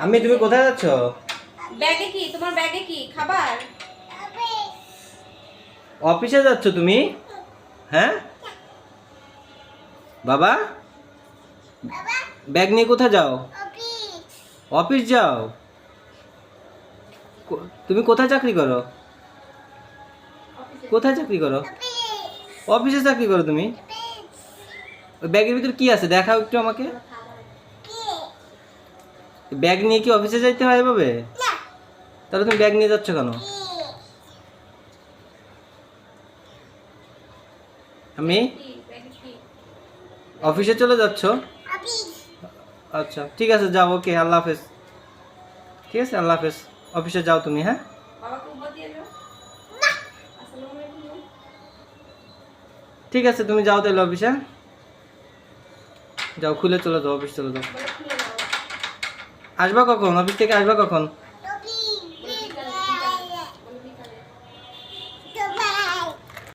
আমি তুমি কোথায় যাচ্ছ? ব্যাগে কি তোমার ব্যাগে কি খাবার? অফিসে যাচ্ছ তুমি? হ্যাঁ বাবা, ব্যাগ নিয়ে কোথায় যাও? অফিস যাও? তুমি কোথায় চাকরি করো? কোথায় চাকরি করো? অফিসে চাকরি করো তুমি? ওই ব্যাগের ভিতর কি আছে দেখাও একটু আমাকে। ব্যাগ নিয়ে কি অফিসে যাইতে হয় এভাবে? তাহলে তুমি ব্যাগ নিয়ে যাচ্ছ কেন? আমি কি ব্যাগে কি? অফিসে চলে যাচ্ছ? আচ্ছা ঠিক আছে, যাও। ওকে, আল্লাহ হাফেজ। ঠিক আছে, আল্লাহ হাফেজ। অফিসে যাও তুমি, হ্যাঁ? বাবাকে উপর দিয়ে যাও। আসসালামু আলাইকুম। ঠিক আছে, তুমি যাও তাহলে অফিসে। যাও, খুলে চলে যাও, অফিস চলে যাও। বলে খুলে দাও। আসবা কখন? অফিস থেকে আসবা কখন?